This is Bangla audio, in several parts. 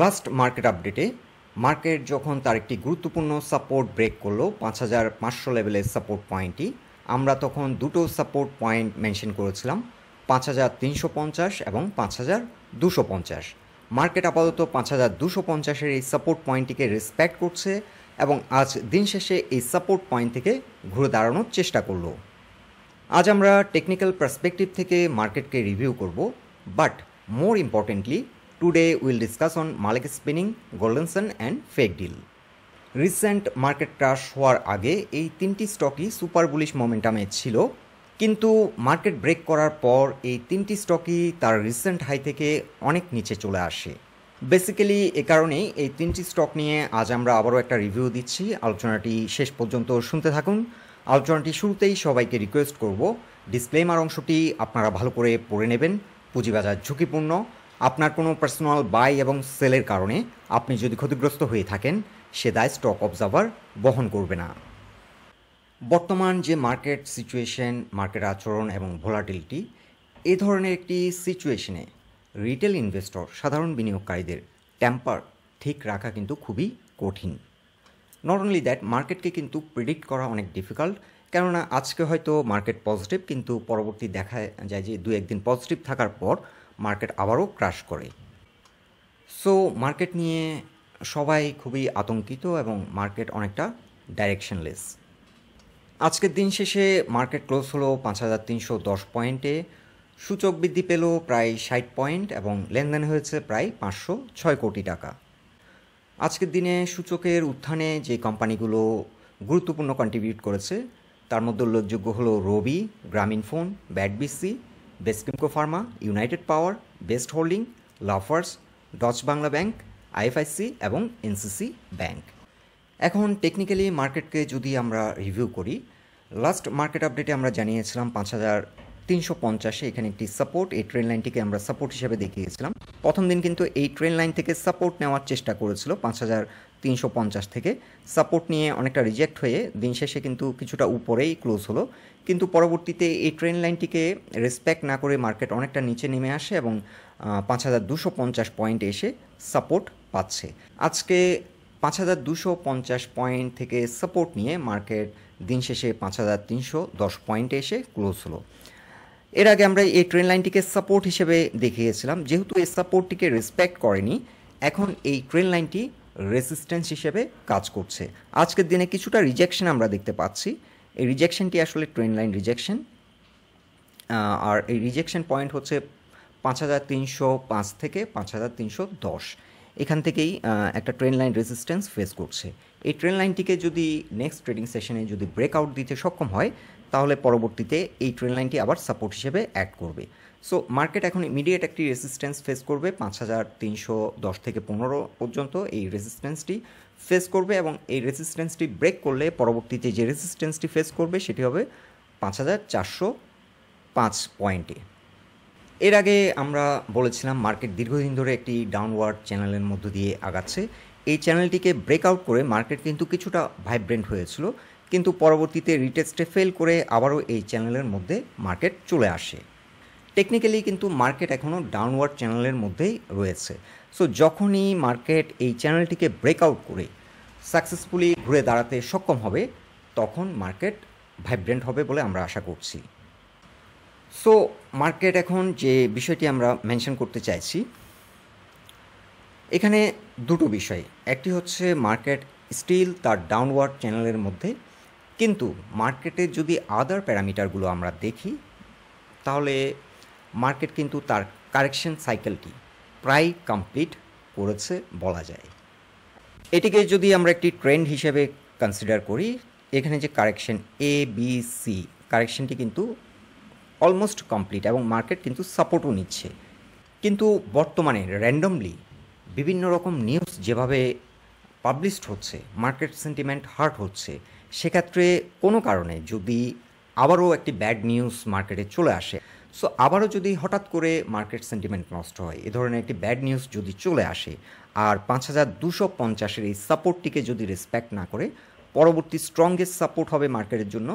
লাস্ট মার্কেট আপডেটে মার্কেট যখন তার একটি গুরুত্বপূর্ণ সাপোর্ট ব্রেক করলো ৫,৫০০ লেভেলের সাপোর্ট পয়েন্টটি, আমরা তখন দুটো সাপোর্ট পয়েন্ট মেনশন করেছিলাম, ৫,৩৫০ এবং ৫,২৫০। মার্কেট আপাতত ৫,২৫০-এর এই সাপোর্ট পয়েন্টটিকে রেসপেক্ট করছে এবং আজ দিন শেষে এই সাপোর্ট পয়েন্ট থেকে ঘুরে দাঁড়ানোর চেষ্টা করলো। আজ আমরা টেকনিক্যাল পার্সপেক্টিভ থেকে মার্কেটকে রিভিউ করব, but more importantly today will discuss on Malik spinning, golden sun and fake deal. Recent market crash হওয়ার আগে এই তিনটি স্টকই সুপার বুলিশ মোমেন্টামে ছিল, কিন্তু মার্কেট ব্রেক করার পর এই তিনটি স্টকই তার রিসেন্ট হাই থেকে অনেক নিচে চলে আসে। বেসিক্যালি এ কারণেই এই তিনটি স্টক নিয়ে আজ আমরা আবারও একটা রিভিউ দিচ্ছি। আলোচনাটি শেষ পর্যন্ত শুনতে থাকুন। আলোচনাটি শুরুতেই সবাইকে রিকোয়েস্ট করব, ডিসক্লেমার অংশটি আপনারা ভালো করে পড়ে নেবেন। পুঁজিবাজার ঝুঁকিপূর্ণ। আপনার কোনো পার্সোনাল বাই এবং সেলের কারণে আপনি যদি ক্ষতিগ্রস্ত হয়ে থাকেন, সে দায় স্টক অবজার্ভার বহন করবে না। বর্তমান যে মার্কেট সিচুয়েশন, মার্কেট আচরণ এবং ভোলাটিলিটি, এ ধরনের একটি সিচুয়েশনে রিটেল ইনভেস্টর, সাধারণ বিনিয়োগকারীদের টেম্পার ঠিক রাখা কিন্তু খুবই কঠিন। নট অনলি দ্যাট, মার্কেটকে কিন্তু প্রেডিক্ট করা অনেক ডিফিকাল্ট, কেননা আজকে হয়তো মার্কেট পজিটিভ, কিন্তু পরবর্তী দেখা যায় যে 2-1 দিন পজিটিভ থাকার পর মার্কেট আবারও ক্রাশ করে। সো মার্কেট নিয়ে সবাই খুবই আতঙ্কিত এবং মার্কেট অনেকটা ডাইরেকশনলেস। আজকের দিন শেষে মার্কেট ক্লোজ হলো ৫,৩১০ পয়েন্টে, সূচক বৃদ্ধি পেল প্রায় ৬০ পয়েন্ট এবং লেনদেন হয়েছে প্রায় ৫০৬ কোটি টাকা। আজকের দিনে সূচকের উত্থানে যে কোম্পানিগুলো গুরুত্বপূর্ণ কন্ট্রিবিউট করেছে তার মধ্যে উল্লেখযোগ্য হলো রবি, গ্রামীণফোন, ব্যাডবিসি, বেস্টকিমকো ফার্মা, ইউনাইটেড পাওয়ার, best holding, লাফার্স, ডচ Bangla bank, IFIC এবং এনসিসি ব্যাংক। এখন টেকনিক্যালি মার্কেটকে যদি আমরা রিভিউ করি, লাস্ট মার্কেট আপডেটে আমরা জানিয়েছিলাম ৫,৩৫০-এ এখানে একটি সাপোর্ট, এই ট্রেন লাইনটিকে আমরা সাপোর্ট হিসেবে দেখিয়েছিলাম। প্রথম দিন কিন্তু এই ট্রেন লাইন থেকে সাপোর্ট নেওয়ার চেষ্টা করেছিল ৫,৩৫০ থেকে, সাপোর্ট নিয়ে অনেকটা রিজেক্ট হয়ে দিন শেষে কিন্তু কিছুটা উপরেই ক্লোজ হলো, কিন্তু পরবর্তীতে এই ট্রেন লাইনটিকে রেসপেক্ট না করে মার্কেট অনেকটা নিচে নেমে আসে এবং ৫,২৫০ পয়েন্টে এসে সাপোর্ট পাচ্ছে। আজকে ৫,২৫০ পয়েন্ট থেকে সাপোর্ট নিয়ে মার্কেট দিন শেষে ৫,৩১০ পয়েন্টে এসে ক্লোজ হলো। এর আগে আমরা এই ট্রেন লাইনটিকে সাপোর্ট হিসেবে দেখিয়েছিলাম, যেহেতু এই সাপোর্টটিকে রেসপেক্ট করেনি, এখন এই ট্রেন লাইনটি রেজিস্ট্যান্স হিসেবে কাজ করছে। আজকের দিনে কিছুটা রিজেকশন আমরা দেখতে পাচ্ছি, এই রিজেকশনটি আসলে ট্রেন লাইন রিজেকশন, আর এই রিজেকশন পয়েন্ট হচ্ছে ৫,৩০৫ থেকে ৫,৩১০, এখান থেকেই একটা ট্রেন লাইন রেজিস্ট্যান্স ফেস করছে। এই ট্রেন লাইনটিকে যদি নেক্সট ট্রেডিং সেশনে যদি ব্রেকআউট দিতে সক্ষম হয়, তাহলে পরবর্তীতে এই ট্রেন লাইনটি আবার সাপোর্ট হিসেবে অ্যাড করবে। সো মার্কেট এখন ইমিডিয়েট একটি রেজিস্ট্যান্স ফেস করবে ৫,৩১০ থেকে ১৫ পর্যন্ত, এই রেজিস্ট্যান্সটি ফেস করবে এবং এই রেজিস্ট্যান্সটি ব্রেক করলে পরবর্তীতে যে রেজিস্ট্যান্সটি ফেস করবে সেটি হবে ৫,৪০৫ পয়েন্টে। এর আগে আমরা বলেছিলাম মার্কেট দীর্ঘদিন ধরে একটি ডাউনওয়ার্ড চ্যানেলের মধ্য দিয়ে আগাচ্ছে। এই চ্যানেলটিকে ব্রেকআউট করে মার্কেট কিন্তু কিছুটা ভাইব্রেন্ট হয়েছিল, কিন্তু পরবর্তীতে রিটেস্টে ফেল করে আবারও এই চ্যানেলের মধ্যে মার্কেট চলে আসে। টেকনিক্যালি কিন্তু মার্কেট এখনও ডাউনওয়ার্ড চ্যানেলের মধ্যেই রয়েছে। সো যখনই মার্কেট এই চ্যানেলটিকে ব্রেকআউট করে সাকসেসফুলি ঘুরে দাঁড়াতে সক্ষম হবে, তখন মার্কেট ভাইব্রেন্ট হবে বলে আমরা আশা করছি। সো মার্কেট এখন যে বিষয়টি আমরা মেনশন করতে চাইছি, এখানে দুটো বিষয়। একটি হচ্ছে মার্কেট স্টিল তার ডাউনওয়ার্ড চ্যানেলের মধ্যে, কিন্তু মার্কেটের যদি আদার প্যারামিটারগুলো আমরা দেখি, তাহলে মার্কেট কিন্তু তার কারেকশন সাইকেলটি প্রায় কমপ্লিট করেছে বলা যায়। এটিকে যদি আমরা একটি ট্রেন্ড হিসেবে কনসিডার করি, এখানে যে কারেকশন ABC কারেকশনটি কিন্তু অলমোস্ট কমপ্লিট এবং মার্কেট কিন্তু সাপোর্টও নিচ্ছে। কিন্তু বর্তমানে র্যান্ডমলি বিভিন্ন রকম নিউজ যেভাবে পাবলিশড হচ্ছে, মার্কেট সেন্টিমেন্ট হার্ট হচ্ছে, সেক্ষেত্রে কোনো কারণে যদি আবারও একটি ব্যাড নিউজ মার্কেটে চলে আসে, সো আবারও যদি হঠাৎ করে মার্কেট সেন্টিমেন্ট নষ্ট হয়, এ ধরনের একটি ব্যাড নিউজ যদি চলে আসে আর ৫,২৫০-এর এই সাপোর্টটিকে যদি রেসপেক্ট না করে, পরবর্তী স্ট্রংগেস্ট সাপোর্ট হবে মার্কেটের জন্য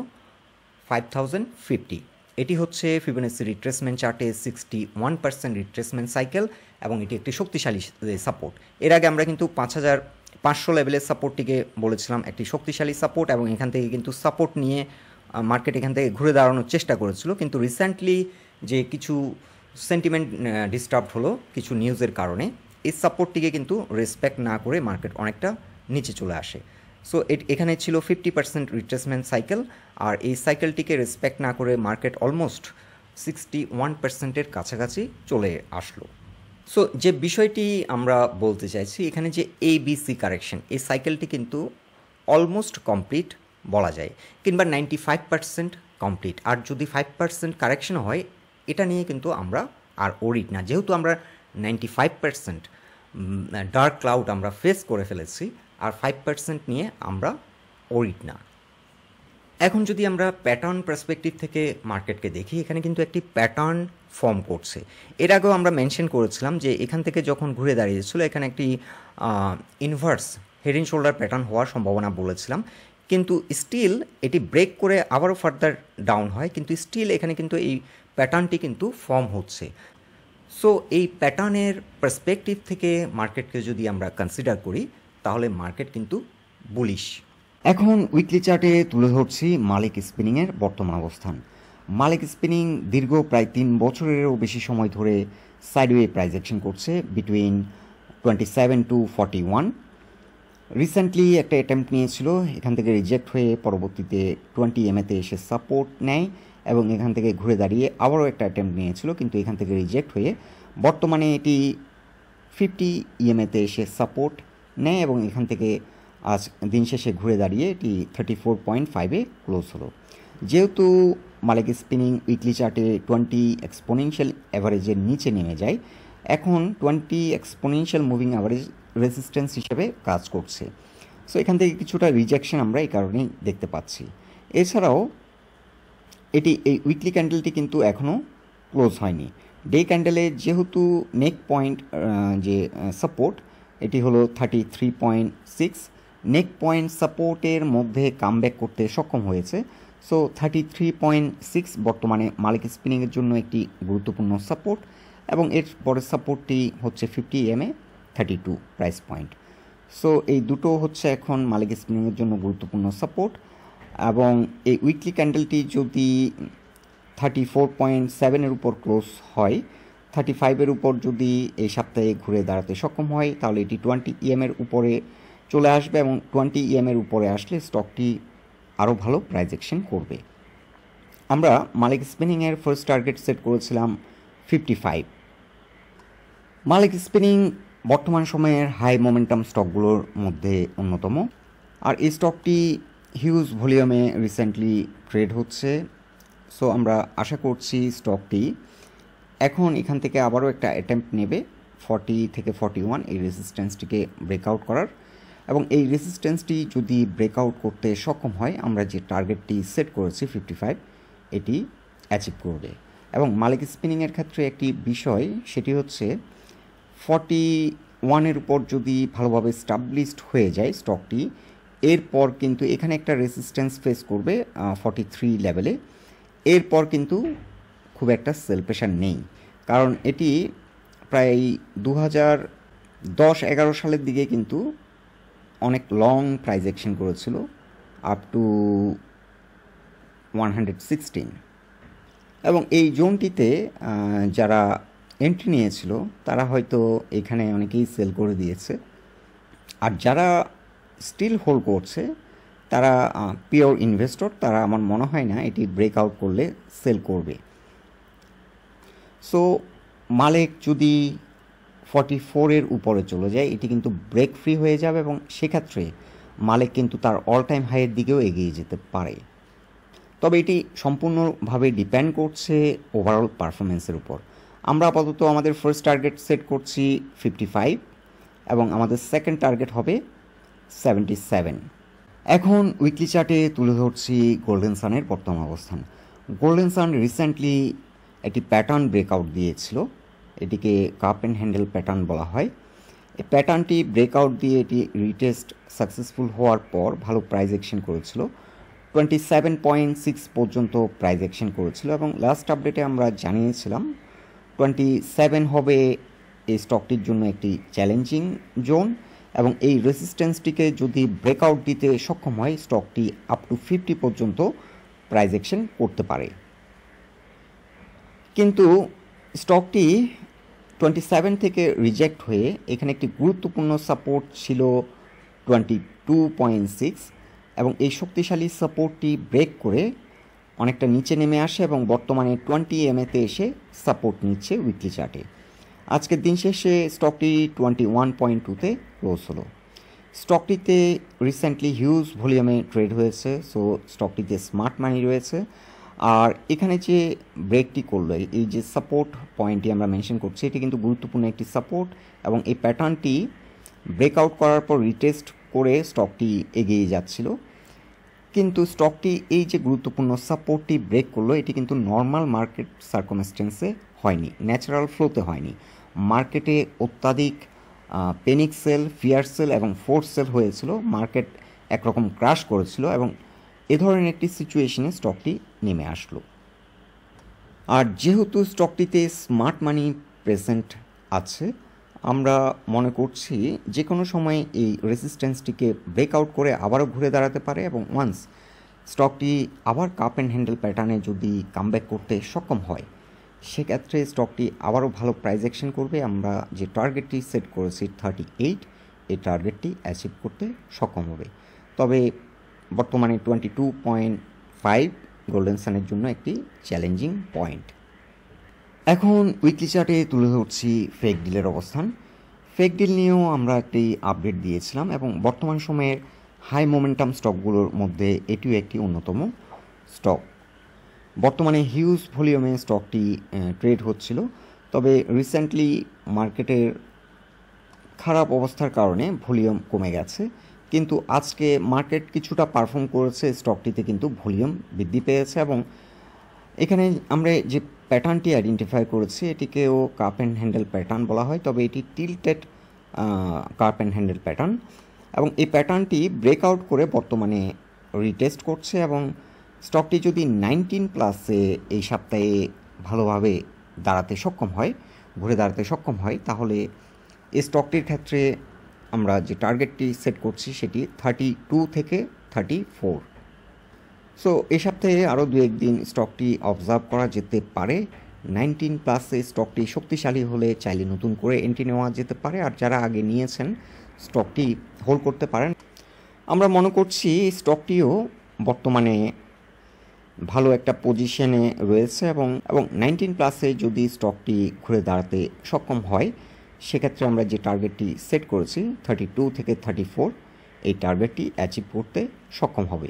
৫,০৫০। এটি হচ্ছে ফিবোনাচি রিট্রেসমেন্ট চার্টে 61% রিট্রেসমেন্ট সাইকেল এবং এটি একটি শক্তিশালী সাপোর্ট। এর আগে আমরা কিন্তু 5500 লেভেলের সাপোর্টটিকে বলেছিলাম একটি শক্তিশালী সাপোর্ট, এবং এখান থেকে কিন্তু সাপোর্ট নিয়ে মার্কেট এখান থেকে ঘুরে দাঁড়ানোর চেষ্টা করেছিল, কিন্তু রিসেন্টলি যে কিছু সেন্টিমেন্ট ডিস্টার্ব হলো কিছু নিউজের কারণে, এই সাপোর্টটিকে কিন্তু রেসপেক্ট না করে মার্কেট অনেকটা নিচে চলে আসে। সো এখানে ছিল 50% রিট্রেসমেন্ট সাইকেল, আর এই সাইকেলটিকে রেসপেক্ট না করে মার্কেট অলমোস্ট 61%-এর কাছাকাছি চলে আসলো। সো যে বিষয়টি আমরা বলতে চাইছি এখানে, যে ABC কারেকশন, এই সাইকেলটি কিন্তু অলমোস্ট কমপ্লিট বলা যায়, কিংবা 95% কমপ্লিট। আর যদি 5% কারেকশন হয়, এটা নিয়ে কিন্তু আমরা আর ওরিড না, যেহেতু আমরা 95% ডার্ক ক্লাউড আমরা ফেস করে ফেলেছি, আর 5% নিয়ে আমরা ওরিড না। এখন যদি আমরা প্যাটার্ন পার্সপেক্টিভ থেকে মার্কেটকে দেখি, এখানে কিন্তু একটি প্যাটার্ন ফর্ম করছে। এর আগেও আমরা মেনশন করেছিলাম যে এখান থেকে যখন ঘুরে দাঁড়িয়েছিল, এখানে একটি inverse head and shoulder pattern হওয়ার সম্ভাবনা বলেছিলাম, কিন্তু স্টিল এটি ব্রেক করে আবারও ফার্দার ডাউন হয়, কিন্তু স্টিল এখানে কিন্তু এই প্যাটার্নটি কিন্তু ফর্ম হচ্ছে। সো এই প্যাটার্নের পার্সপেক্টিভ থেকে মার্কেটকে যদি আমরা কনসিডার করি, তাহলে মার্কেট কিন্তু বুলিশ। এখন উইকলি চার্টে তুলে ধরছি মালিক স্পিনিংয়ের বর্তমান অবস্থান। মালিক স্পিনিং দীর্ঘ প্রায় 3 বছরেরও বেশি সময় ধরে সাইডওয়ে প্রাইস অ্যাকশন করছে বিটুইন 27 to 41। রিসেন্টলি একটা অ্যাটেম্প্ট নিয়েছিল, এখান থেকে রিজেক্ট হয়ে পরবর্তীতে 20 EMA-তে এসে সাপোর্ট নেয়, এবং এখান থেকে ঘুরে দাঁড়িয়ে আবারও একটা অ্যাটেম্প্ট নিয়েছিল, কিন্তু এখান থেকে রিজেক্ট হয়ে বর্তমানে এটি 50 EMA-তে এসে সাপোর্ট নেয়, এবং এখান থেকে আজ দিন শেষে ঘুরে দাঁড়িয়ে এটি 34.5-এ ক্লোজ হলো। যেহেতু মালিক স্পিনিং উইকলি চার্টে 20 এক্সপোনেনশিয়াল অ্যাভারেজের নিচে নেমে যায়, এখন 20 এক্সপোনেনশিয়াল মুভিং অ্যাভারেজ রেজিস্ট্যান্স হিসেবে কাজ করছে। সো এখান থেকে কিছুটা রিজেকশন আমরা এই কারণেই দেখতে পাচ্ছি। এছাড়াও এটি এই উইকলি ক্যান্ডেলটি কিন্তু এখনও ক্লোজ হয়নি। ডে ক্যান্ডেলে যেহেতু নেক পয়েন্ট যে সাপোর্ট, এটি হলো 33.6, নেক পয়েন্ট সাপোর্টের মধ্যে কামব্যাক করতে সক্ষম হয়েছে। সো 33.6 বর্তমানে মালিক স্পিনিংয়ের জন্য একটি গুরুত্বপূর্ণ সাপোর্ট, এবং এর পরের সাপোর্টটি হচ্ছে 50 EMA 32 প্রাইস পয়েন্ট। সো এই দুটো হচ্ছে এখন মালিক স্পিনিংয়ের জন্য গুরুত্বপূর্ণ সাপোর্ট, এবং এই উইকলি ক্যান্ডেলটি যদি 34.7-এর উপর ক্লোজ হয়, 35-এর উপর যদি এই সপ্তাহে ঘুরে দাঁড়াতে সক্ষম হয়, তাহলে এটি 20 EM-এর উপরে চলে আসবে, এবং 20 EM-এর উপরে আসলে স্টকটি আরও ভালো প্রাইস অ্যাকশন করবে। আমরা মালিক স্পিনিংয়ের ফার্স্ট টার্গেট সেট করেছিলাম 55। মালিক স্পিনিং বর্তমান সময়ের হাই মোমেন্টাম স্টকগুলোর মধ্যে অন্যতম, আর এই স্টকটি হিউজ ভলিউমে রিসেন্টলি ট্রেড হচ্ছে। সো আমরা আশা করছি স্টকটি এখন এখান থেকে আবারও একটা অ্যাটেম্প্ট নেবে 40 থেকে 41 এই রেজিস্ট্যান্সটিকে ব্রেকআউট করার, এবং এই রেজিস্ট্যান্সটি যদি ব্রেকআউট করতে সক্ষম হয়, আমরা যে টার্গেটটি সেট করেছি 55, এটি অ্যাচিভ করবে। এবং মালিক স্পিনিংয়ের ক্ষেত্রে একটি বিষয়, সেটি হচ্ছে 41-এর উপর যদি ভালোভাবে স্টাবলিশড হয়ে যায় স্টকটি, এরপর কিন্তু এখানে একটা রেজিস্ট্যান্স ফেস করবে 43 লেভেলে। এরপর কিন্তু খুব একটা সেল প্রেশার নেই, কারণ এটি প্রায় 2010-11 সালের দিকে কিন্তু অনেক লং প্রাইস অ্যাকশন করেছিল, আপ টু 116, এবং এই জোনটিতে যারা এন্ট্রি নিয়েছিল তারা হয়তো এখানে অনেকেই সেল করে দিয়েছে, আর যারা স্টিল হোল্ড করছে তারা পিওর ইনভেস্টর, তারা আমার মনে হয় না এটি ব্রেকআউট করলে সেল করবে। সো মালিক যদি 44-এর উপরে চলে যায়, এটি কিন্তু ব্রেক ফ্রি হয়ে যাবে, এবং সেক্ষেত্রে মালিক কিন্তু তার অল টাইম হাইয়ের দিকেও এগিয়ে যেতে পারে। তবে এটি সম্পূর্ণভাবে ডিপেন্ড করছে ওভারঅল পারফরমেন্সের উপর। আমরা আপাতত আমাদের ফার্স্ট টার্গেট সেট করছি 55, এবং আমাদের সেকেন্ড টার্গেট হবে 77। এখন উইকলি চার্টে তুলে ধরছি গোল্ডেন সানের বর্তমান অবস্থান। গোল্ডেন সান রিসেন্টলি একটি প্যাটার্ন ব্রেকআউট দিয়েছিল, এটিকে কাপ অ্যান্ড হ্যান্ডেল প্যাটার্ন বলা হয়। এই প্যাটার্নটি ব্রেকআউট দিয়ে এটি রিটেস্ট সাকসেসফুল হওয়ার পর ভালো প্রাইস অ্যাকশন করেছিল 27.6 পর্যন্ত প্রাইস অ্যাকশন করেছিল এবং লাস্ট আপডেটে আমরা জানিয়েছিলাম 27 হবে এই স্টকটির জন্য একটি চ্যালেঞ্জিং জোন এবং এই রেসিস্ট্যান্সটিকে যদি ব্রেকআউট দিতে সক্ষম হয় স্টকটি আপ টু 50 পর্যন্ত প্রাইস অ্যাকশন করতে পারে। কিন্তু স্টকটি 27 থেকে রিজেক্ট হয়ে এখানে একটি গুরুত্বপূর্ণ সাপোর্ট ছিল 22.6 এবং এই শক্তিশালী সাপোর্টটি ব্রেক করে অনেকটা নিচে নেমে আসে এবং বর্তমানে 20 EMA-তে এসে সাপোর্ট নিচ্ছে উইকলি চার্টে। আজকের দিন শেষে স্টকটি 21.2-তে ক্লোজ হলো। স্টকটিতে রিসেন্টলি হিউজ ভলিউমে ট্রেড হয়েছে, সো স্টকটিতে স্মার্ট মানি রয়েছে। আর এখানে যে ব্রেকটি করলো, এই যে সাপোর্ট পয়েন্টটি আমরা মেনশন করছি, এটি কিন্তু গুরুত্বপূর্ণ একটি সাপোর্ট এবং এই প্যাটার্নটি ব্রেকআউট করার পর রিটেস্ট করে স্টকটি এগিয়ে যাচ্ছিল। কিন্তু স্টকটি এই যে গুরুত্বপূর্ণ সাপোর্টটি ব্রেক করলো, এটি কিন্তু নর্মাল মার্কেট সার্কামস্টেন্সে হয়নি, ন্যাচারাল ফ্লোতে হয়নি। মার্কেটে অত্যাধিক প্যানিক সেল, ফিয়ার সেল এবং ফোর্স সেল হয়েছিল, মার্কেট একরকম ক্রাশ করেছিল এবং এ ধরনের একটি সিচুয়েশনে স্টকটি নেমে আসলো। আর যেহেতু স্টকটিতে স্মার্ট মানি প্রেজেন্ট আছে, আমরা মনে করছি যে কোনো সময় এই রেসিস্ট্যান্সটিকে ব্রেকআউট করে আবারও ঘুরে দাঁড়াতে পারে এবং ওয়ান্স স্টকটি আবার কাপ অ্যান্ড হ্যান্ডেল প্যাটার্নে যদি কামব্যাক করতে সক্ষম হয়, সেক্ষেত্রে স্টকটি আবারও ভালো প্রাইস অ্যাকশন করবে। আমরা যে টার্গেটটি সেট করেছি 38, এই টার্গেটটি অ্যাচিভ করতে সক্ষম হবে। তবে বর্তমানে 22.5 গোল্ডেন সানের জন্য একটি চ্যালেঞ্জিং পয়েন্ট। এখন উইকলি চার্টে তুলে ধরছি ফেক ডিলের অবস্থান। ফেক ডিল নিয়েও আমরা একটি আপডেট দিয়েছিলাম এবং বর্তমান সময়ের হাই মোমেন্টাম স্টকগুলোর মধ্যে এটিও একটি অন্যতম স্টক। বর্তমানে হিউজ ভলিউমে স্টকটি ট্রেড হচ্ছিল, তবে রিসেন্টলি মার্কেটের খারাপ অবস্থার কারণে ভলিউম কমে গেছে। কিন্তু আজকে মার্কেট কিছুটা পারফর্ম করেছে, স্টকটিতে কিন্তু ভলিউম বৃদ্ধি পেয়েছে এবং এখানে আমরা যে প্যাটার্নটি আইডেন্টিফাই করেছি এটিকেও কাপ অ্যান্ড হ্যান্ডেল প্যাটার্ন বলা হয়, তবে এটি tilted cup and handle pattern এবং এই প্যাটার্নটি ব্রেকআউট করে বর্তমানে রিটেস্ট করছে এবং স্টকটি যদি 19+ এই সপ্তাহে ভালোভাবে দাঁড়াতে সক্ষম হয়, ঘুরে দাঁড়াতে সক্ষম হয়, তাহলে এই স্টকটির ক্ষেত্রে আমরা যে টার্গেটটি সেট করছি সেটি 32 থেকে 34। সো এই সপ্তাহে আরও 2-1 দিন স্টকটি অবজার্ভ করা যেতে পারে। 19+ স্টকটি শক্তিশালী হলে চাইলে নতুন করে এন্ট্রি নেওয়া যেতে পারে, আর যারা আগে নিয়েছেন স্টকটি হোল্ড করতে পারেন। আমরা মনে করছি স্টকটিও বর্তমানে ভালো একটা পজিশনে রয়েছে এবং 19+ যদি স্টকটি ঘুরে দাঁড়াতে সক্ষম হয়, সেক্ষেত্রে আমরা যে টার্গেটটি সেট করেছি 32 থেকে 34, এই টার্গেটটি অ্যাচিভ করতে সক্ষম হবে।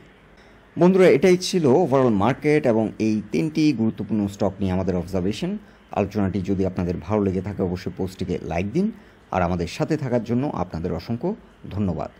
বন্ধুরা, এটাই ছিল ওভারঅল মার্কেট এবং এই 3টি গুরুত্বপূর্ণ স্টক নিয়ে আমাদের অবজারভেশন। আলোচনাটি যদি আপনাদের ভালো লেগে থাকে অবশ্যই পোস্টটিকে লাইক দিন, আর আমাদের সাথে থাকার জন্য আপনাদের অসংখ্য ধন্যবাদ।